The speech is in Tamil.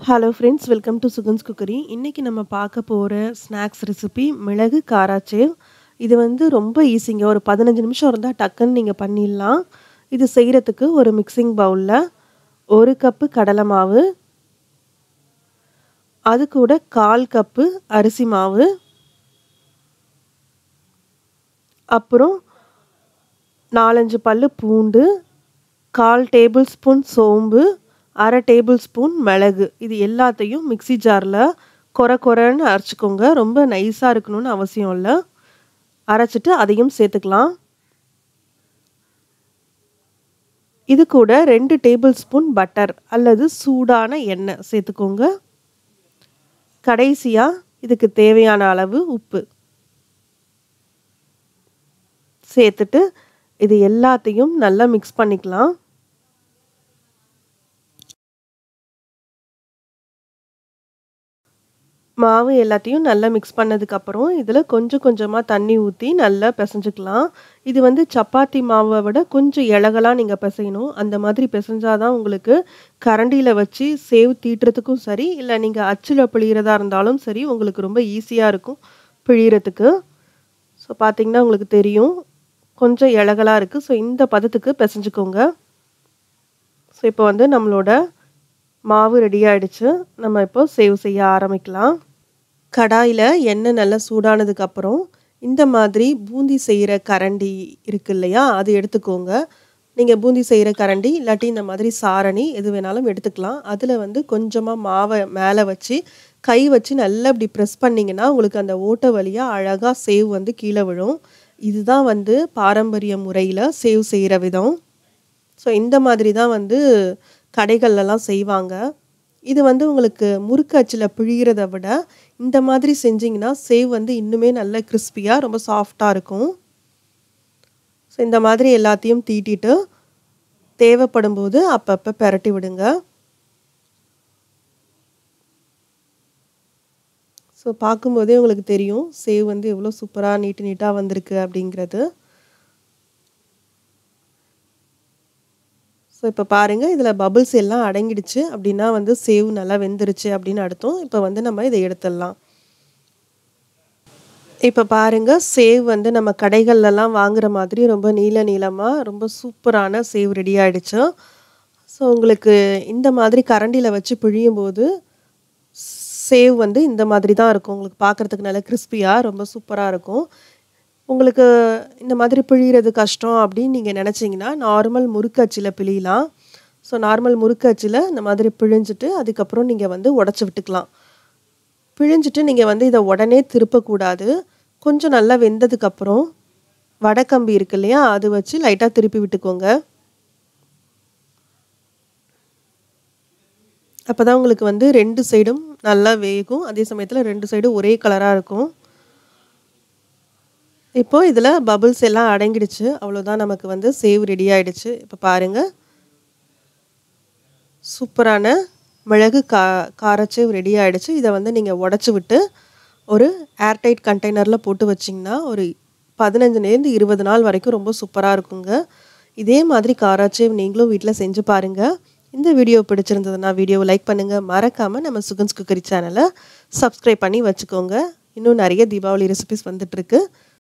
Hello friends, welcome to Sugan's Cookery. இன்னைக்கு நம்ம பார்க்க போற ஸ்நாக்ஸ் ரெசிபி மிளகு காராச்சேவ். இது வந்து ரொம்ப ஈஸிங்க. ஒரு 15 நிமிஷம் இருந்தா டக்குன்னு நீங்க பண்ணிடலாம். இது செய்யறதுக்கு ஒரு மிக்சிங் பவுல்ல 1 கப் கடலை மாவு, அது கூட 1/4 கப் அரிசி மாவு, அப்புறம் 4-5 பல்லு பூண்டு, 1/4 டேபிள் ஸ்பூன் சோம்பு, 1/2 டேபிள் ஸ்பூன் மிளகு. இது எல்லாத்தையும் மிக்ஸி ஜாரில் கொரன்னு அரைச்சிக்கோங்க. ரொம்ப நைஸாக இருக்கணும்னு அவசியம் இல்லை. அரைச்சிட்டு அதையும் சேர்த்துக்கலாம். இது கூட 2 டேபிள் ஸ்பூன் பட்டர் அல்லது சூடான எண்ணெய் சேர்த்துக்கோங்க. கடைசியாக இதுக்கு தேவையான அளவு உப்பு சேர்த்துட்டு இது எல்லாத்தையும் நல்லா மிக்ஸ் பண்ணிக்கலாம். மாவு எல்லாத்தையும் நல்லா மிக்ஸ் பண்ணதுக்கப்புறம் இதில் கொஞ்சம் கொஞ்சமாக தண்ணி ஊற்றி நல்லா பிசைஞ்சுக்கலாம். இது வந்து சப்பாத்தி மாவை விட கொஞ்சம் இலகலாக நீங்கள் பிசையணும். அந்த மாதிரி பிசைஞ்சாதான் உங்களுக்கு கரண்டியில் வச்சு சேவ் தீட்டுறதுக்கும் சரி, இல்லை நீங்கள் அச்சில் பிழிகிறதா இருந்தாலும் சரி, உங்களுக்கு ரொம்ப ஈஸியாக இருக்கும் பிழிகிறதுக்கு. ஸோ பார்த்திங்கன்னா உங்களுக்கு தெரியும் கொஞ்சம் இலகலாக இருக்குது. ஸோ இந்த பதத்துக்கு பிசைஞ்சுக்கோங்க. ஸோ இப்போ வந்து நம்மளோட மாவு ரெடி ஆகிடுச்சு. நம்ம இப்போ சேவ் செய்ய ஆரம்பிக்கலாம். கடாயில் எண்ணெய் நல்லா சூடானதுக்கப்புறம் இந்த மாதிரி பூந்தி செய்கிற கரண்டி இருக்கு இல்லையா, அது எடுத்துக்கோங்க. நீங்கள் பூந்தி செய்கிற கரண்டி இல்லாட்டி இந்த மாதிரி சாரணி எது வேணாலும் எடுத்துக்கலாம். அதில் வந்து கொஞ்சமாக மாவை மேலே வச்சு கை வச்சு நல்லா இப்படி ப்ரெஸ் பண்ணிங்கன்னா உங்களுக்கு அந்த ஓட்டை வழியாக அழகாக சேவ் வந்து கீழே விழும். இதுதான் வந்து பாரம்பரிய முறையில் சேவ் செய்கிற விதம். ஸோ இந்த மாதிரி தான் வந்து கடைகள்லாம் செய்வாங்க. இது வந்து உங்களுக்கு முறுக்கு அச்சில் பிழிகிறத விட இந்த மாதிரி செஞ்சிங்கன்னா சேவ் வந்து இன்னுமே நல்ல கிறிஸ்பியாக ரொம்ப சாஃப்டாக இருக்கும். ஸோ இந்த மாதிரி எல்லாத்தையும் தீட்டிட்டு தேவைப்படும் போது அப்பப்போ பெரட்டி விடுங்க. ஸோ பார்க்கும்போதே உங்களுக்கு தெரியும் சேவ் வந்து எவ்வளோ சூப்பராக நீட்டாக வந்திருக்கு அப்படிங்கிறது. ஸோ இப்போ பாருங்கள், இதில் பபிள்ஸ் எல்லாம் அடங்கிடுச்சு அப்படின்னா வந்து சேவ் நல்லா வெந்துருச்சு அப்படின்னு அர்த்தம். இப்போ வந்து நம்ம இதை எடுத்துடலாம். இப்போ பாருங்கள், சேவ் வந்து நம்ம கடைகள்லாம் வாங்குகிற மாதிரி ரொம்ப நீளமாக ரொம்ப சூப்பரான சேவ் ரெடி ஆகிடுச்சு. ஸோ உங்களுக்கு இந்த மாதிரி கரண்டியில் வச்சு பிழியும் போது சேவ் வந்து இந்த மாதிரி தான் இருக்கும். உங்களுக்கு பார்க்குறதுக்கு நல்லா கிறிஸ்பியாக ரொம்ப சூப்பராக இருக்கும். உங்களுக்கு இந்த மாதிரி பிழிகிறது கஷ்டம் அப்படின்னு நீங்கள் நினச்சிங்கன்னா நார்மல் முறுக்கு அச்சில் பிழியலாம். ஸோ நார்மல் முறுக்கு அச்சில் இந்த மாதிரி பிழிஞ்சிட்டு அதுக்கப்புறம் நீங்கள் வந்து உடச்சி விட்டுக்கலாம். பிழிஞ்சிட்டு நீங்கள் வந்து இதை உடனே திருப்பக்கூடாது. கொஞ்சம் நல்லா வெந்ததுக்கப்புறம் வடைக்கம்பி இருக்கு இல்லையா, அது வச்சு லைட்டாக திருப்பி விட்டுக்கோங்க. அப்போ தான் உங்களுக்கு வந்து 2 சைடும் நல்லா வேகும். அதே சமயத்தில் 2 சைடும் ஒரே கலராக இருக்கும். இப்போ இதில் பபிள்ஸ் எல்லாம் அடங்கிடுச்சு. அவ்வளோதான், நமக்கு வந்து சேவ் ரெடி ஆகிடுச்சு. இப்போ பாருங்கள், சூப்பரான மிளகு காரச்சேவ் ரெடி ஆகிடுச்சு. இதை வந்து நீங்கள் உடச்சி விட்டு ஒரு ஏர்டைட் கண்டெய்னரில் போட்டு வச்சிங்கன்னா ஒரு 15லேருந்து 20 நாள் வரைக்கும் ரொம்ப சூப்பராக இருக்குங்க. இதே மாதிரி காராச்சேவ் நீங்களும் வீட்டில் செஞ்சு பாருங்கள். இந்த வீடியோ பிடிச்சிருந்ததுன்னா வீடியோவை லைக் பண்ணுங்கள். மறக்காமல் நம்ம சுகன்ஸ் குக்கரி சேனலை சப்ஸ்கிரைப் பண்ணி வச்சுக்கோங்க. இன்னும் நிறைய தீபாவளி ரெசிபிஸ் வந்துட்டுருக்கு.